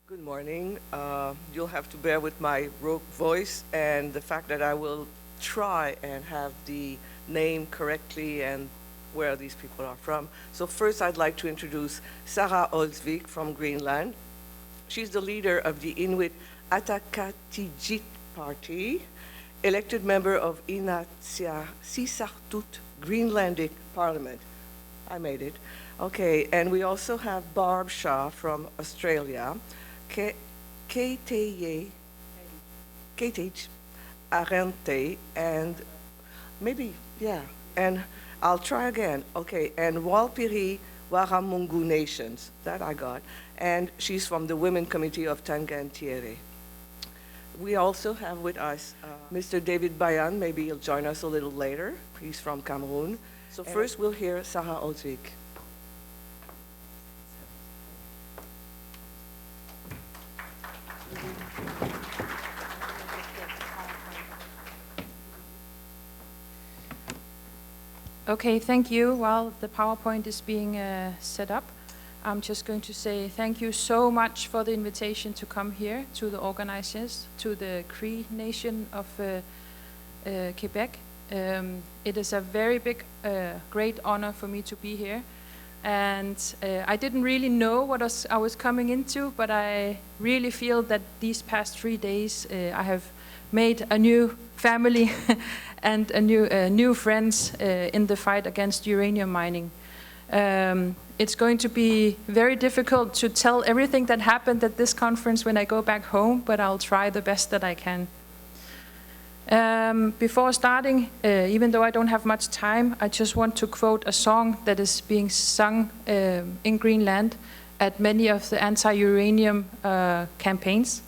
Good morning. You'll have to bear with my rogue voice and the fact that I will try and have the name correctly and where these people are from. So first I'd like to introduce Sarah Olsvik from Greenland. She's the leader of the Inuit Ataqatigiit Party, elected member of Inatsisartut Greenlandic Parliament. I made it. Okay, and we also have BARB Shah from Australia, Kate Arente, and maybe, yeah, and I'll try again. Okay, and Walpiri Waramungu Nations, that I got, and she's from the Women Committee of Tangantiere. We also have with us Mr. David Bayang. Maybe he'll join us a little later. He's from Cameroon. So first we'll hear Sarah Olsvik. Okay, thank you. While the PowerPoint is being set up, I'm just going to say thank you so much for the invitation to come here to the organizers, to the Cree Nation of Quebec. It is a very big, great honor for me to be here. And I didn't really know what I was coming into, but I really feel that these past 3 days I have made a new family and a new friends in the fight against uranium mining. It's going to be very difficult to tell everything that happened at this conference when I go back home, but I'll try the best that I can. Before starting, even though I don't have much time, I just want to quote a song that is being sung in Greenland at many of the anti-uranium campaigns.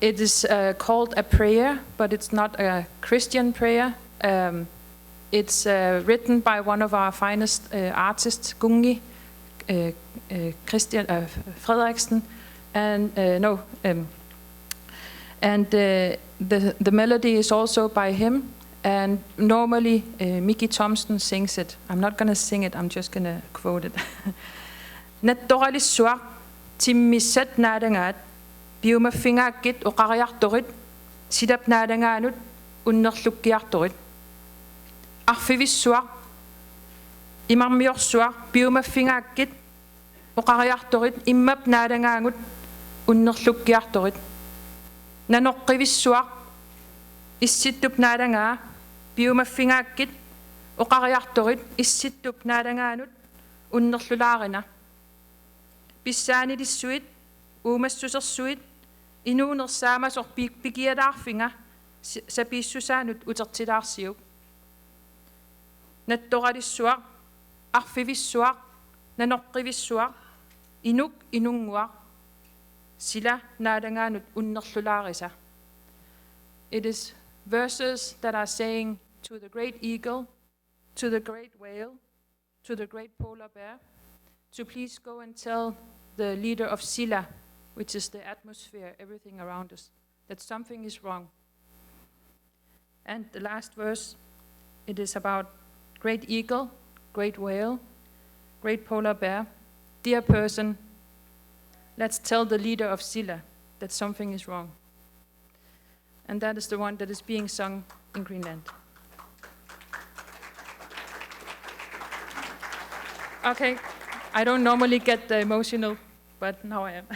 It is called a prayer, but it's not a Christian prayer. It's written by one of our finest artists, Gungi, Christian Frederiksen, and the melody is also by him. And normally Mickey Thompson sings it. I'm not going to sing it. I'm just going to quote it. Nattorali suar timmisat nadangat biuma fingakit oqariartorit sidap nadangaanut unnerlukkiartorit arfivissuaq imarmiorsuaq biuma fingakit oqariartorit immap nadangaangut unnerlukkiartorit nanoqqivissuaq issittup nadangaa biuma fingakit oqariartorit issittup nadangaanut unnerlulaarina pissaanilissuit uumassusersuit inuunersaamasoq pikialaarfinga sapiissusaanut utertilaarsiuk nattoralissuaq arfivissuaq nanoqqivissuaq inuk inunguaq sila naadangaanut unnerlulaarisa. It is verses that are saying to the great eagle, to the great whale, to the great polar bear, to please go and tell the leader of Sila, which is the atmosphere, everything around us, that something is wrong. And the last verse, it is about great eagle, great whale, great polar bear. Dear person, let's tell the leader of Sila that something is wrong. And that is the one that is being sung in Greenland. Okay, I don't normally get emotional, but now I am.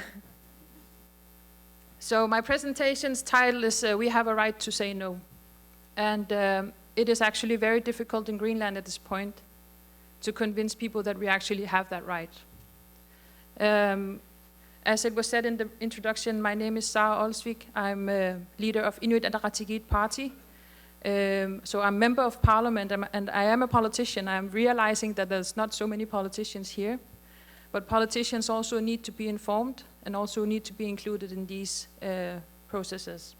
So my presentation's title is We Have a Right to Say No. And it is actually very difficult in Greenland at this point to convince people that we actually have that right. As it was said in the introduction, my name is Sarah Olsvik. I'm a leader of Inuit Ataqatigiit Party. So I'm a member of parliament and I am a politician. I'm realizing that there's not so many politicians here, but politicians also need to be informed and also need to be included in these processes.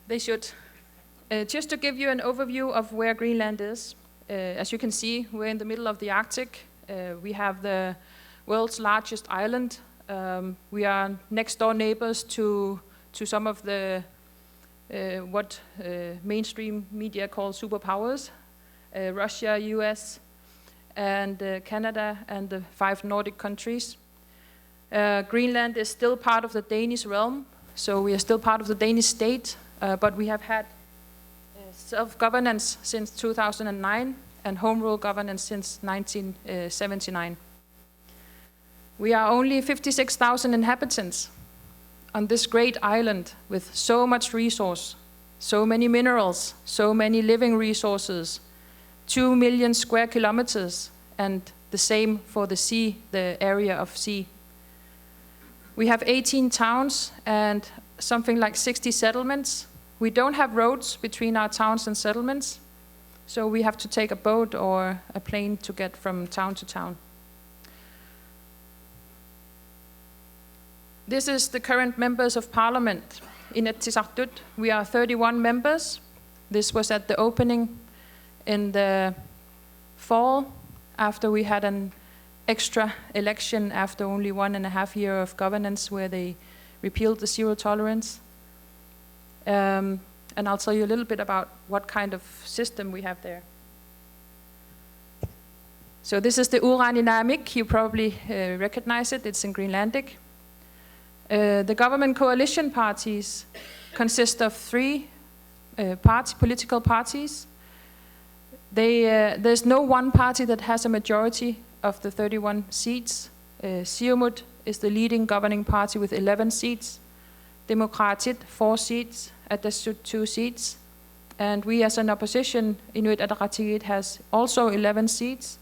They should. Just to give you an overview of where Greenland is, as you can see, we're in the middle of the Arctic. We have the world's largest island. We are next door neighbors to some of the what mainstream media call superpowers, Russia, US, and Canada and the 5 Nordic countries. Greenland is still part of the Danish realm, so we are still part of the Danish state, but we have had self-governance since 2009 and home rule governance since 1979. We are only 56,000 inhabitants on this great island with so much resource, so many minerals, so many living resources, 2 million square kilometers, and the same for the sea, the area of sea. We have 18 towns and something like 60 settlements. We don't have roads between our towns and settlements, so we have to take a boat or a plane to get from town to town. This is the current members of parliament. In Inatsisartut, we are 31 members. This was at the opening in the fall, after we had an extra election after only 1.5 years of governance where they repealed the zero tolerance. And I'll tell you a little bit about what kind of system we have there. So this is the Uraninaamik. You probably recognize it. It's in Greenlandic. The government coalition parties consist of 3 political parties. There's no one party that has a majority of the 31 seats. Siumut is the leading governing party with 11 seats. Demokratit, 4 seats. Atassut, 2 seats. And we as an opposition, Inuit Ataqatigiit, has also 11 seats.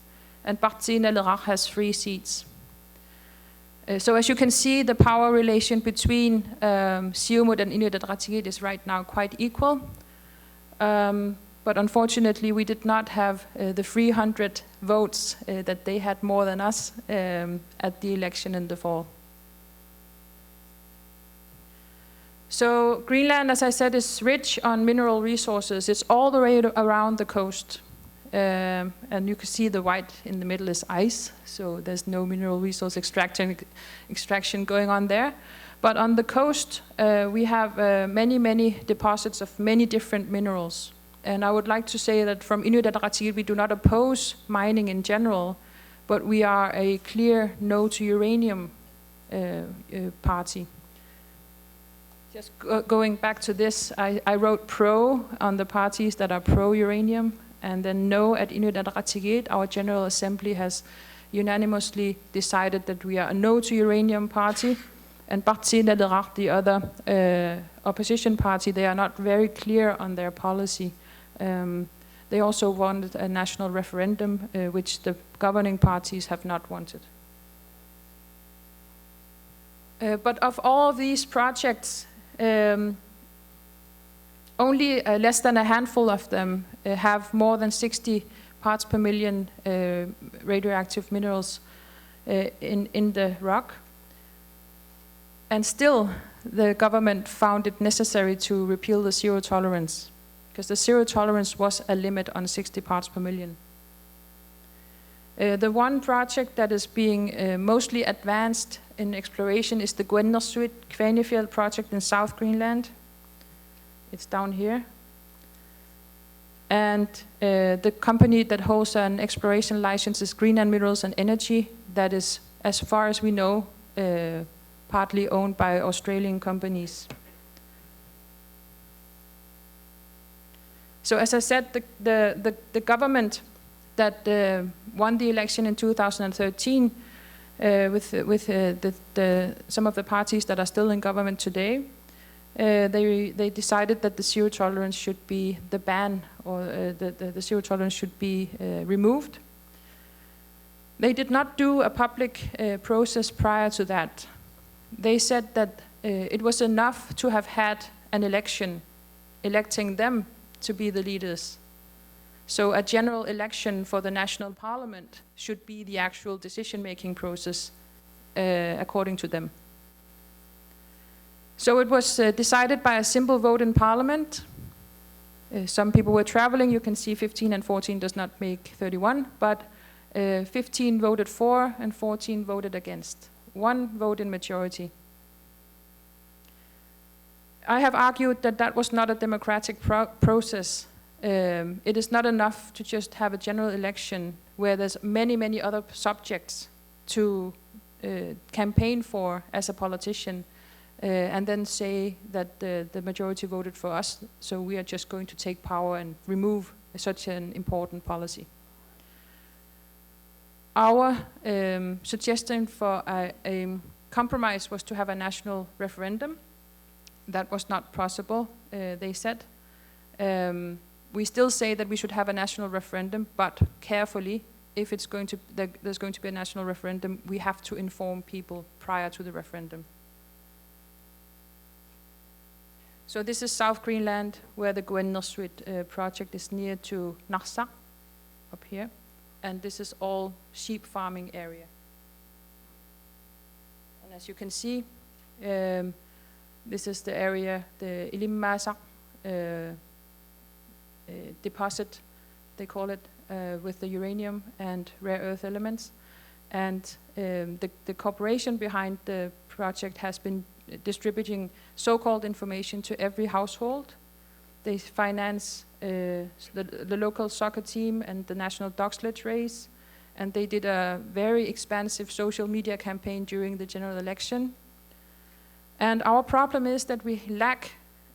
And Partsiinaleraq has 3 seats. So as you can see, the power relation between Siumut and Inuit Ataqatigiit is right now quite equal. But unfortunately, we did not have the 300 votes that they had more than us at the election in the fall. So Greenland, as I said, is rich on mineral resources. It's all the way around the coast. And you can see the white in the middle is ice, so there's no mineral resource extraction going on there. But on the coast, we have many deposits of many different minerals. And I would like to say that from Inuit Ataqatigiit, we do not oppose mining in general, but we are a clear no to uranium party. Just going back to this, I wrote pro on the parties that are pro-uranium, and then no at Inuit Ataqatigiit. Our General Assembly has unanimously decided that we are a no to uranium party, and Partsiinaleraq, the other opposition party, they are not very clear on their policy. They also wanted a national referendum, which the governing parties have not wanted. But of all of these projects, only less than a handful of them have more than 60 parts per million radioactive minerals in the rock. And still, the government found it necessary to repeal the zero tolerance, because the zero tolerance was a limit on 60 parts per million. The one project that is being mostly advanced in exploration is the Gwennersuit Kvanefjeld project in South Greenland. It's down here. And the company that holds an exploration license is Greenland Minerals and Energy, that is, as far as we know, partly owned by Australian companies. So as I said, the government that won the election in 2013 with some of the parties that are still in government today, they decided that the zero tolerance should be the ban, or the zero tolerance should be removed. They did not do a public process prior to that. They said that it was enough to have had an election, electing them to be the leaders. So a general election for the national parliament should be the actual decision-making process, according to them. So it was decided by a simple vote in parliament. Some people were traveling. You can see 15 and 14 does not make 31, but 15 voted for and 14 voted against. 1 vote in majority. I have argued that that was not a democratic process. It is not enough to just have a general election where there's many, many other subjects to campaign for as a politician, and then say that the majority voted for us, so we are just going to take power and remove such an important policy. Our suggestion for a compromise was to have a national referendum. That was not possible, they said. We still say that we should have a national referendum, but carefully, if it's going to, there's going to be a national referendum, we have to inform people prior to the referendum. So this is South Greenland, where the Gwennersuit project is near to Narsaq, up here. And this is all sheep farming area. And as you can see, this is the area, the Ilimmasak deposit, they call it, with the uranium and rare earth elements. And the corporation behind the project has been distributing so-called information to every household. They finance the local soccer team and the national dog sledge race. And they did a very expansive social media campaign during the general election. And our problem is that we lack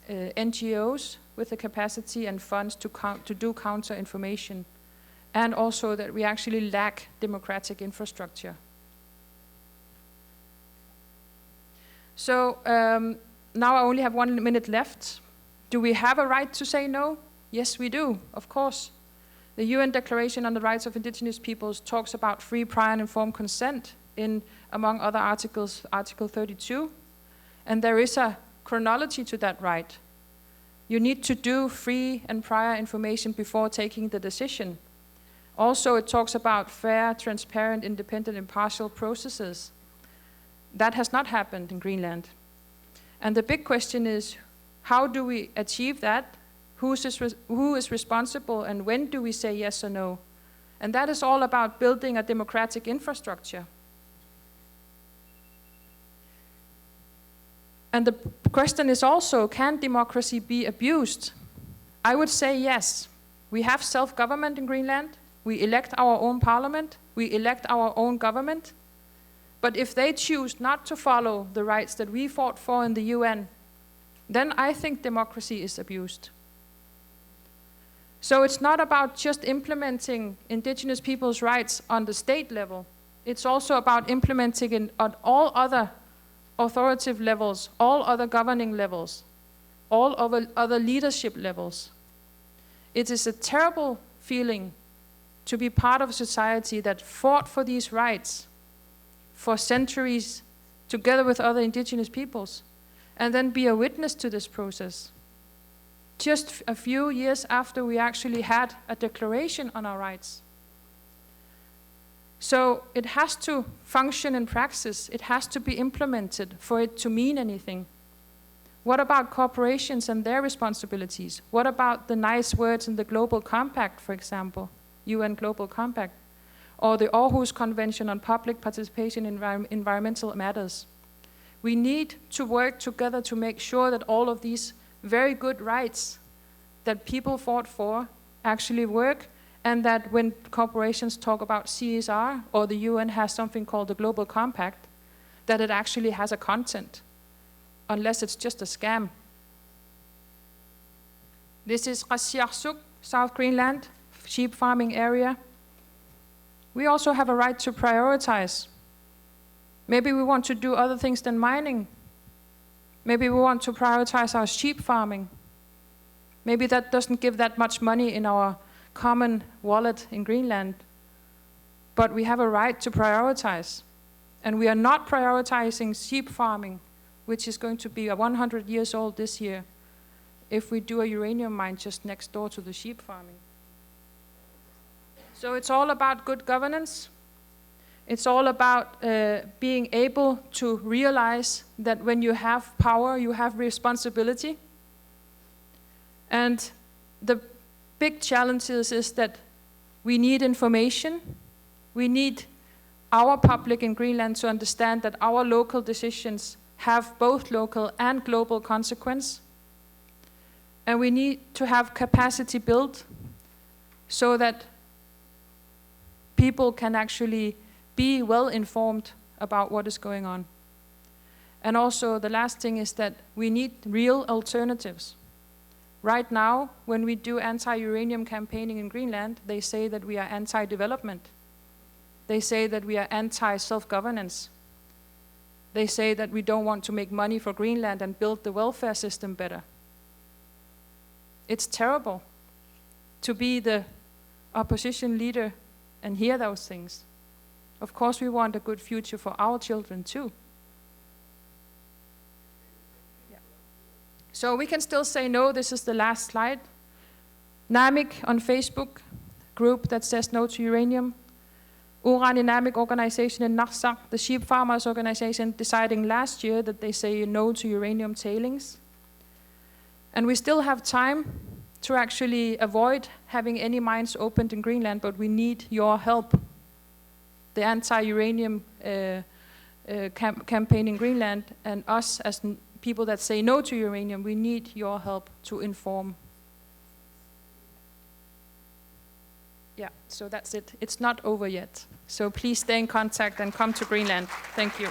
NGOs with the capacity and funds to do counter information. And also that we actually lack democratic infrastructure. So now I only have 1 minute left. Do we have a right to say no? Yes, we do, of course. The UN Declaration on the Rights of Indigenous Peoples talks about free, prior, and informed consent in, among other articles, Article 32. And there is a chronology to that right. You need to do free and prior information before taking the decision. Also, it talks about fair, transparent, independent, impartial processes. That has not happened in Greenland. And the big question is, how do we achieve that? Who is responsible, and when do we say yes or no? And that is all about building a democratic infrastructure. And the question is also, can democracy be abused? I would say yes. We have self-government in Greenland. We elect our own parliament. We elect our own government. But if they choose not to follow the rights that we fought for in the UN, then I think democracy is abused. So it's not about just implementing indigenous people's rights on the state level. It's also about implementing it on all other authoritative levels, all other governing levels, all other leadership levels. It is a terrible feeling to be part of a society that fought for these rights for centuries together with other indigenous peoples, and then be a witness to this process. Just a few years after we actually had a declaration on our rights. So it has to function in praxis. It has to be implemented for it to mean anything. What about corporations and their responsibilities? What about the nice words in the Global Compact, for example, UN Global Compact, or the Aarhus Convention on Public Participation in Environmental Matters? We need to work together to make sure that all of these very good rights that people fought for actually work, and that when corporations talk about CSR, or the UN has something called the Global Compact, that it actually has a content, unless it's just a scam. This is Qasiarsuk, South Greenland, sheep farming area. We also have a right to prioritize. Maybe we want to do other things than mining. Maybe we want to prioritize our sheep farming. Maybe that doesn't give that much money in our common wallet in Greenland. But we have a right to prioritize. And we are not prioritizing sheep farming, which is going to be 100 years old this year, if we do a uranium mine just next door to the sheep farming. So it's all about good governance. It's all about being able to realize that when you have power, you have responsibility. And the big challenge is that we need information. We need our public in Greenland to understand that our local decisions have both local and global consequence. And we need to have capacity built so that people can actually be well informed about what is going on. And also the last thing is that we need real alternatives. Right now, when we do anti-uranium campaigning in Greenland, they say that we are anti-development. They say that we are anti-self-governance. They say that we don't want to make money for Greenland and build the welfare system better. It's terrible to be the opposition leader and hear those things. Of course, we want a good future for our children too. Yeah. So we can still say no. This is the last slide. NAMIC on Facebook, group that says no to uranium. Uranimamic organization in Narsaq, the sheep farmers organization, deciding last year that they say no to uranium tailings. And we still have time to actually avoid having any mines opened in Greenland, but we need your help. The anti-uranium campaign in Greenland, and us as people that say no to uranium, we need your help to inform. Yeah, so that's it. It's not over yet. So please stay in contact and come to Greenland. Thank you.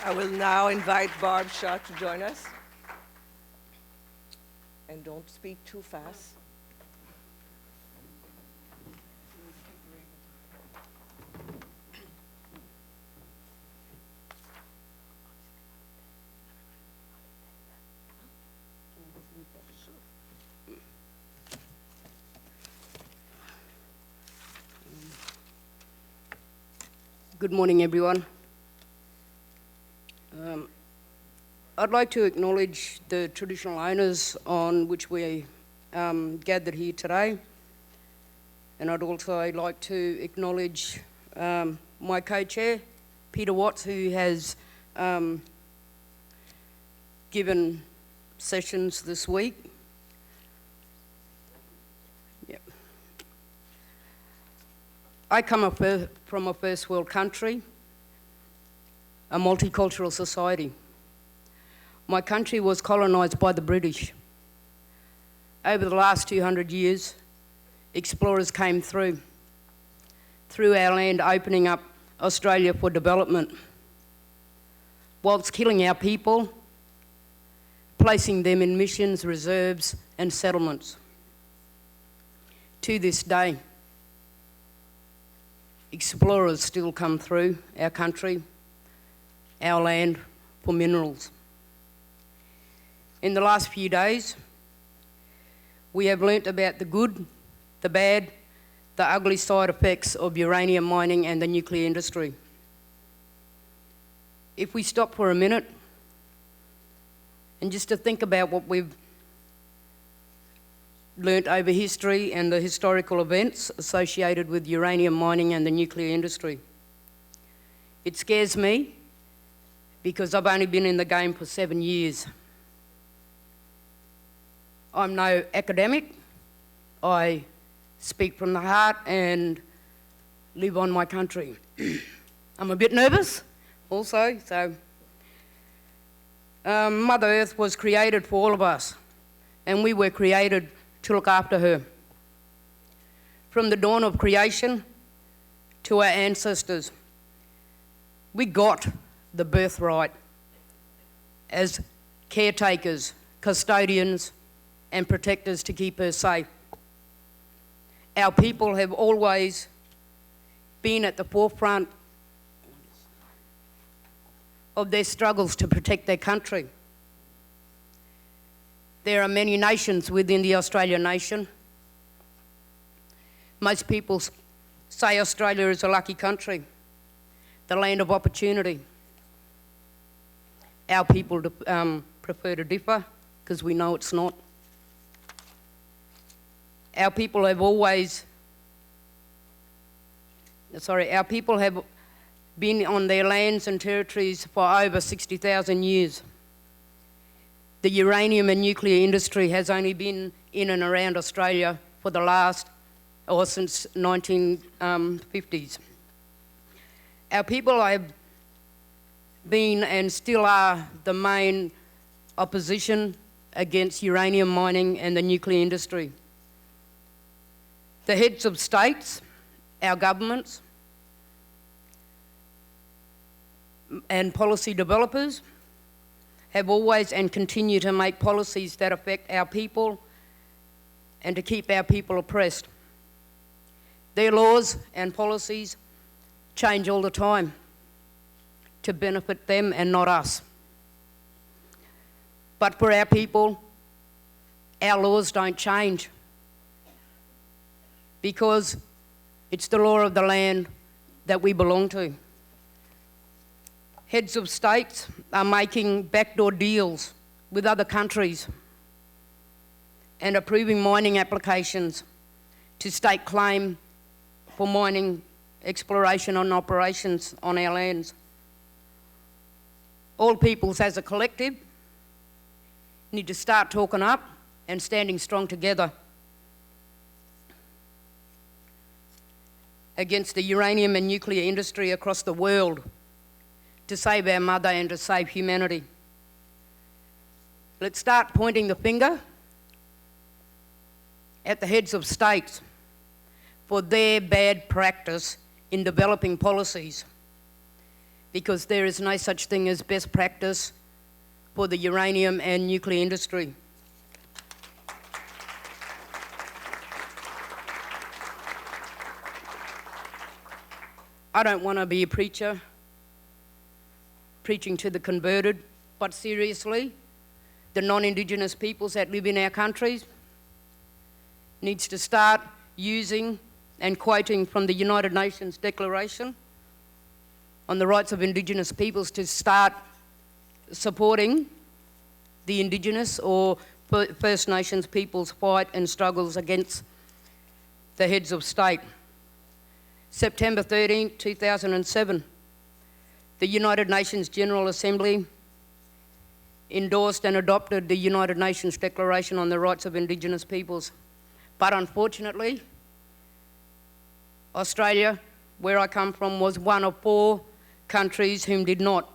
I will now invite Barb Shaw to join us. And don't speak too fast. Good morning, everyone. I'd like to acknowledge the traditional owners on which we gathered here today. And I'd also like to acknowledge my co-chair, Peter Watts, who has given sessions this week. Yep. I come from a first world country, a multicultural society. My country was colonised by the British. Over the last 200 years, explorers came through our land, opening up Australia for development, whilst killing our people, placing them in missions, reserves, and settlements. To this day, explorers still come through our country, our land, for minerals. In the last few days, we have learnt about the good, the bad, the ugly side effects of uranium mining and the nuclear industry. If we stop for a minute and just to think about what we've learnt over history and the historical events associated with uranium mining and the nuclear industry, it scares me because I've only been in the game for 7 years. I'm no academic. I speak from the heart and live on my country. I'm a bit nervous also, so Mother Earth was created for all of us, and we were created to look after her. From the dawn of creation to our ancestors, we got the birthright as caretakers, custodians, and protectors to keep her safe. Our people have always been at the forefront of their struggles to protect their country. There are many nations within the Australian nation. Most people say Australia is a lucky country, the land of opportunity. Our people prefer to differ because we know it's not. Our people have been on their lands and territories for over 60,000 years. The uranium and nuclear industry has only been in and around Australia for the last or since 1950s. Our people have been and still are the main opposition against uranium mining and the nuclear industry. The heads of states, our governments, and policy developers have always and continue to make policies that affect our people and to keep our people oppressed. Their laws and policies change all the time to benefit them and not us. But for our people, our laws don't change because it's the law of the land that we belong to. Heads of states are making backdoor deals with other countries and approving mining applications to stake claim for mining, exploration and operations on our lands. All peoples as a collective need to start talking up and standing strong together against the uranium and nuclear industry across the world to save our mother and to save humanity. Let's start pointing the finger at the heads of states for their bad practice in developing policies, because there is no such thing as best practice for the uranium and nuclear industry. I don't want to be a preacher preaching to the converted, but seriously, the non-Indigenous peoples that live in our countries needs to start using and quoting from the United Nations Declaration on the Rights of Indigenous Peoples to start supporting the Indigenous or First Nations peoples' fight and struggles against the heads of state. September 13, 2007, the United Nations General Assembly endorsed and adopted the United Nations Declaration on the Rights of Indigenous Peoples. But unfortunately, Australia, where I come from, was one of 4 countries whom did not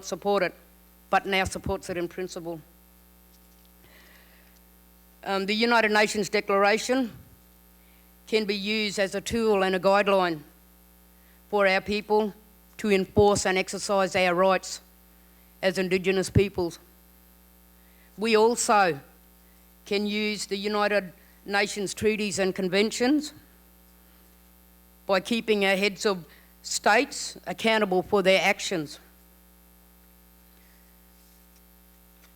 support it, but now supports it in principle. The United Nations Declaration can be used as a tool and a guideline for our people to enforce and exercise our rights as Indigenous peoples. We also can use the United Nations treaties and conventions by keeping our heads of states accountable for their actions.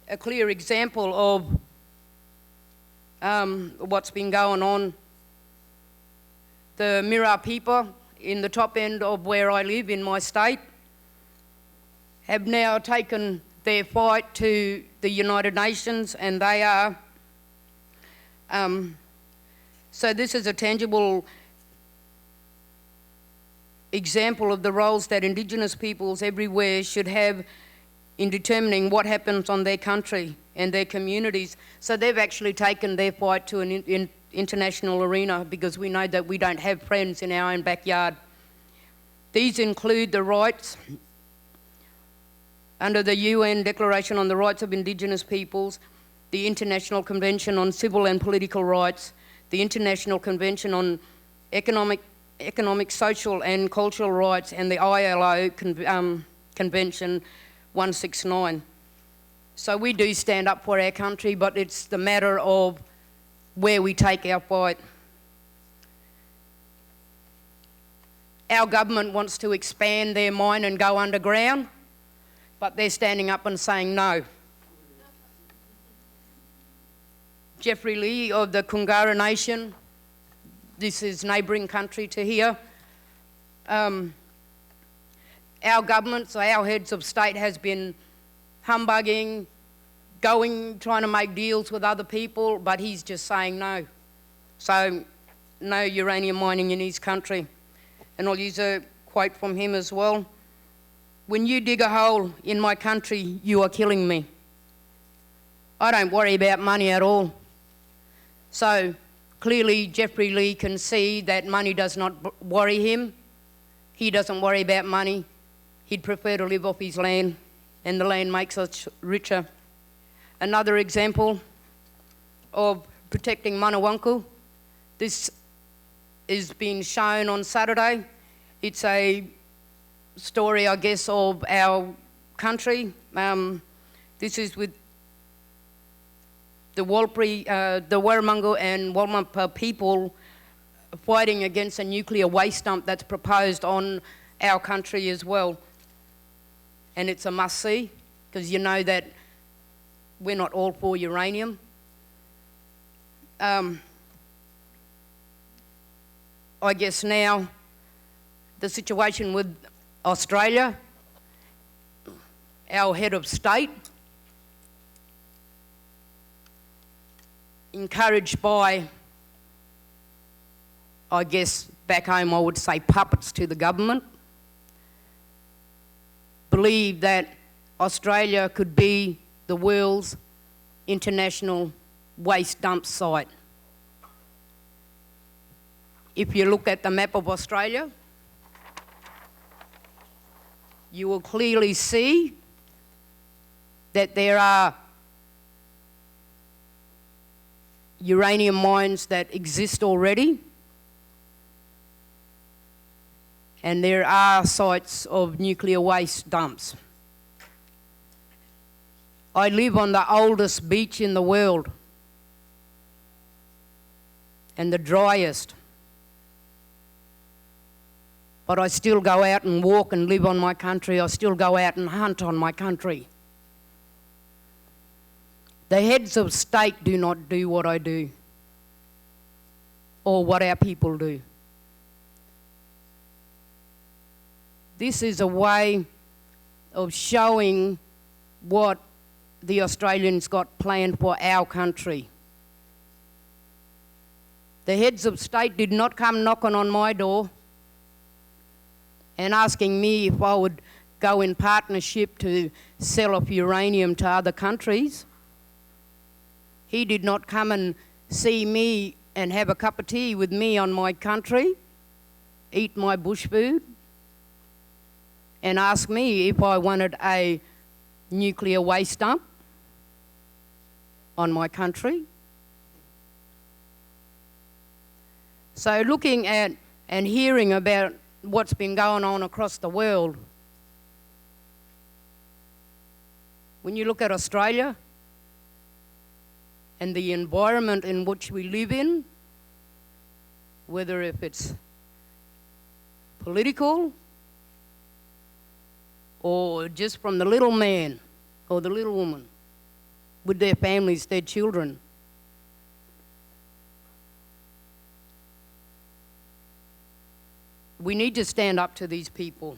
A clear example of what's been going on, the Mirarr people in the top end of where I live in my state have now taken their fight to the United Nations, and they are, so this is a tangible example of the roles that Indigenous peoples everywhere should have in determining what happens on their country and their communities. So they've actually taken their fight to an international arena, because we know that we don't have friends in our own backyard. These include the rights under the UN Declaration on the Rights of Indigenous Peoples, the International Convention on Civil and Political Rights, the International Convention on Economic, Social and Cultural Rights, and the ILO Convention 169. So we do stand up for our country, but it's the matter of where we take our fight. Our government wants to expand their mine and go underground, but they're standing up and saying no. Jeffrey Lee of the Kungara Nation, this is neighbouring country to here. Our governments, our heads of state has been humbugging, trying to make deals with other people, but he's just saying no. So no uranium mining in his country. And I'll use a quote from him as well. "When you dig a hole in my country, you are killing me. I don't worry about money at all. So Clearly, Jeffrey Lee can see that money does not worry him. He doesn't worry about money. He'd prefer to live off his land, and the land makes us richer. Another example of protecting Manawanku. This is being shown on Saturday. It's a story, I guess, of our country. This is with the Warramungu and Walmapa people fighting against a nuclear waste dump that's proposed on our country as well. And it's a must-see, because you know that we're not all for uranium. I guess now the situation with Australia, our head of state, encouraged by, I guess back home I would say puppets to the government, believe that Australia could be the world's international waste dump site. If you look at the map of Australia, you will clearly see that there are uranium mines that exist already, and there are sites of nuclear waste dumps. I live on the oldest beach in the world and the driest, but I still go out and walk and live on my country. I still go out and hunt on my country. The heads of state do not do what I do or what our people do. This is a way of showing what the Australians got planned for our country. The heads of state did not come knocking on my door and asking me if I would go in partnership to sell off uranium to other countries. He did not come and see me and have a cup of tea with me on my country, eat my bush food, and ask me if I wanted a nuclear waste dump on my country. So looking at and hearing about what's been going on across the world, when you look at Australia and the environment in which we live in, whether if it's political or just from the little man or the little woman with their families, their children, we need to stand up to these people.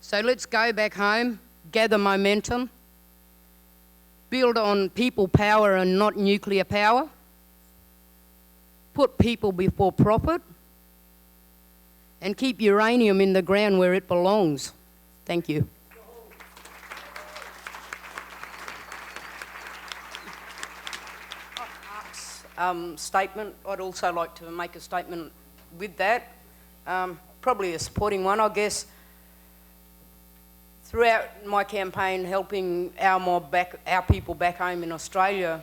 So let's go back home, gather momentum, build on people power and not nuclear power, put people before profit, and keep uranium in the ground where it belongs. Thank you. Statement. I'd also like to make a statement with that. Probably a supporting one, I guess. Throughout my campaign helping our people back home in Australia,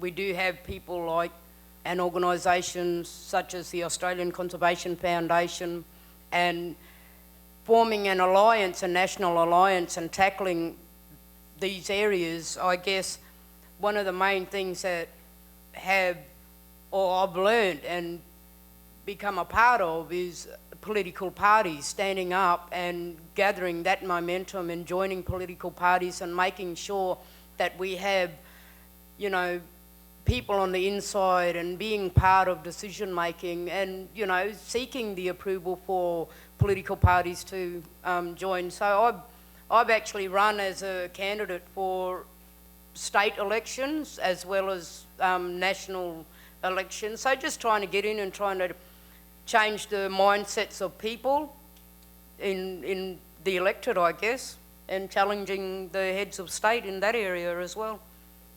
we do have people like and organisations such as the Australian Conservation Foundation, and forming an alliance, a national alliance, and tackling these areas. I guess one of the main things that I've learned and become a part of is political parties standing up and gathering that momentum and joining political parties and making sure that we have, you know, people on the inside and being part of decision making and, you know, seeking the approval for political parties to join. So I've actually run as a candidate for state elections as well as national elections. So just trying to get in and trying to change the mindsets of people in the electorate, I guess, and challenging the heads of state in that area as well.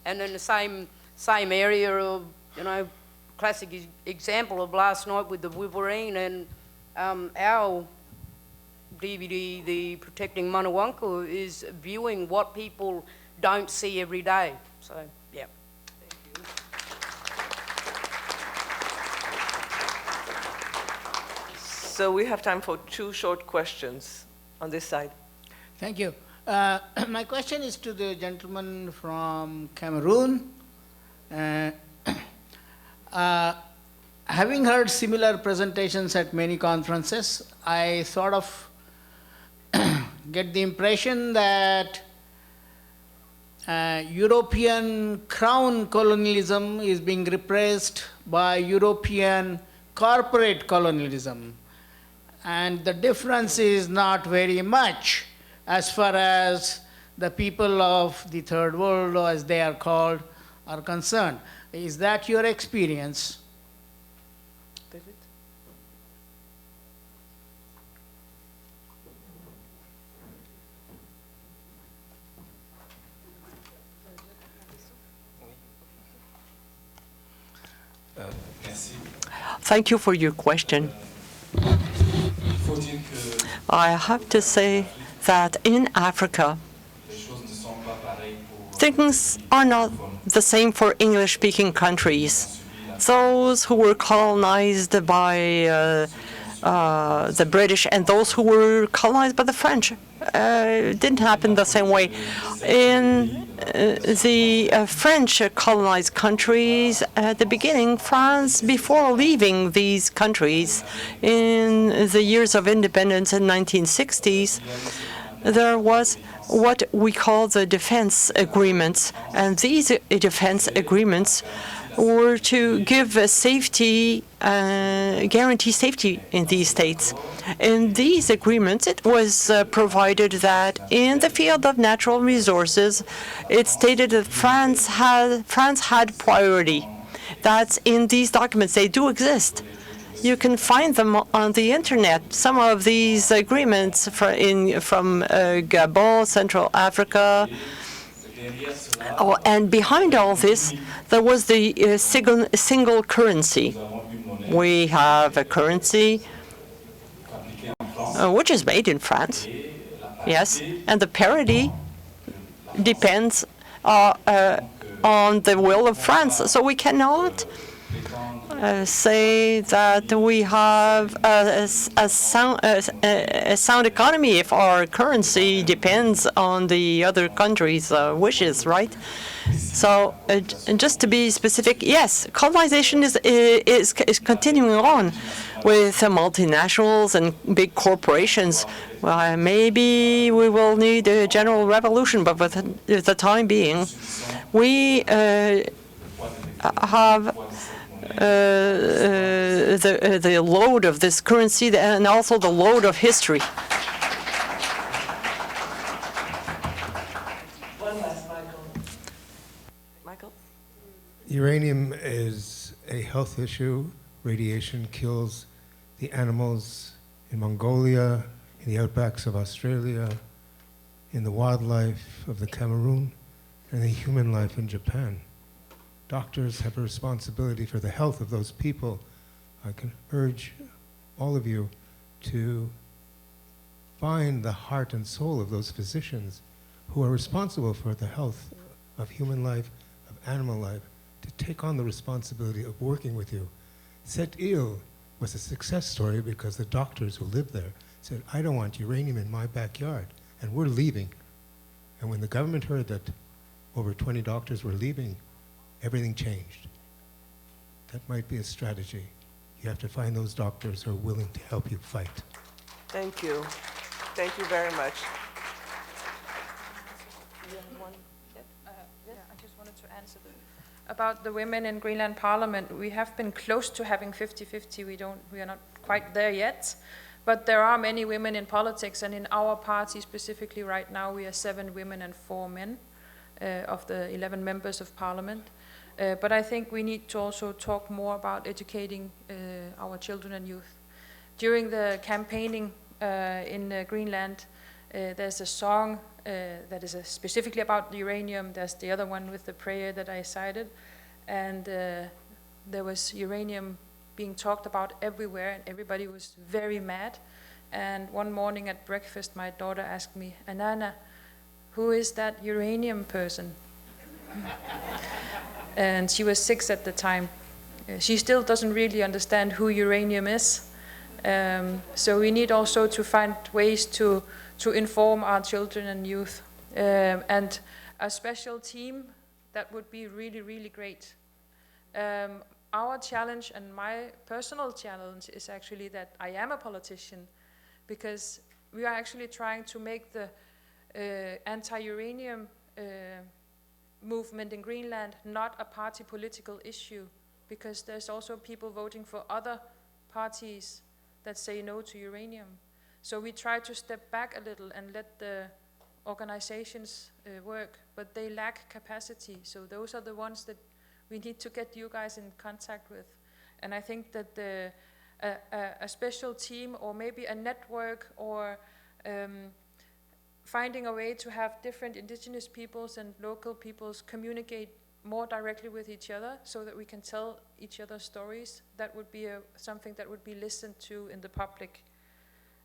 And in the same area of, you know, classic example of last night with the Wolverine and our DVD, the Protecting Manawanku, is viewing what people don't see every day. So, yeah. So we have time for 2 short questions on this side. Thank you. My question is to the gentleman from Cameroon. Having heard similar presentations at many conferences, I sort of get the impression that European crown colonialism is being replaced by European corporate colonialism. And the difference is not very much as far as the people of the third world, or as they are called, are concerned. Is that your experience? David? Thank you for your question. I have to say that in Africa, things are not the same for English-speaking countries. Those who were colonized by the British and those who were colonized by the French didn't happen the same way. In the French colonized countries, at the beginning, France, before leaving these countries in the years of independence in 1960s, there was what we call the defense agreements. And these defense agreements were to give safety, guarantee safety in these states. In these agreements, it was provided that in the field of natural resources, it stated that France had priority. That's in these documents. They do exist. You can find them on the internet. Some of these agreements from Gabon, Central Africa. Oh, and behind all this, there was the single currency. We have a currency which is made in France, yes, and the parity depends on the will of France. So we cannot say that we have a sound economy if our currency depends on the other countries' wishes, right? So just to be specific, yes, colonization is continuing on with multinationals and big corporations. Well, maybe we will need a general revolution, but for the time being, we have the load of this currency and also the load of history. One last, Michael. Uranium is a health issue. Radiation kills the animals in Mongolia, in the outbacks of Australia, in the wildlife of the Cameroon, and the human life in Japan. Doctors have a responsibility for the health of those people. I can urge all of you to find the heart and soul of those physicians who are responsible for the health of human life, of animal life, to take on the responsibility of working with you. Cette Île was a success story because the doctors who lived there said, I don't want uranium in my backyard, and we're leaving. And when the government heard that over 20 doctors were leaving, everything changed. That might be a strategy. You have to find those doctors who are willing to help you fight. Thank you. Thank you very much. I just wanted to answer about the women in Greenland Parliament. We have been close to having 50-50. We are not quite there yet. But there are many women in politics, and in our party specifically right now, we are 7 women and 4 men of the 11 members of Parliament. But I think we need to also talk more about educating our children and youth. During the campaigning in Greenland, there's a song that is specifically about the uranium. There's the other one with the prayer that I cited. And there was uranium being talked about everywhere, and everybody was very mad. And one morning at breakfast, my daughter asked me, "Anana, who is that uranium person?" And she was 6 at the time. She still doesn't really understand who uranium is. So we need also to find ways to inform our children and youth. And a special team, that would be really, really great. Our challenge, and my personal challenge, is actually that I am a politician, because we are actually trying to make the anti-uranium movement in Greenland not a party political issue, because there's also people voting for other parties that say no to uranium. So we try to step back a little and let the organizations work, but they lack capacity. So those are the ones that we need to get you guys in contact with. And I think that a special team, or maybe a network, or finding a way to have different indigenous peoples and local peoples communicate more directly with each other, so that we can tell each other stories, that would be something that would be listened to in the public.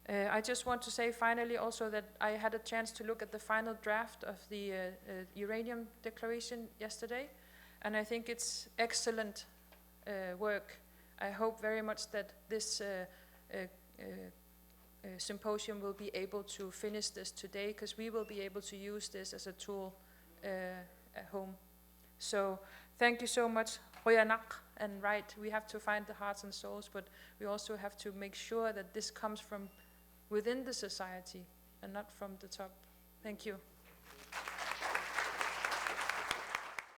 I just want to say finally also that I had a chance to look at the final draft of the uranium declaration yesterday, and I think it's excellent work. I hope very much that this symposium will be able to finish this today, because we will be able to use this as a tool at home. So thank you so much, Royanak. And right, we have to find the hearts and souls, but we also have to make sure that this comes from within the society and not from the top. Thank you.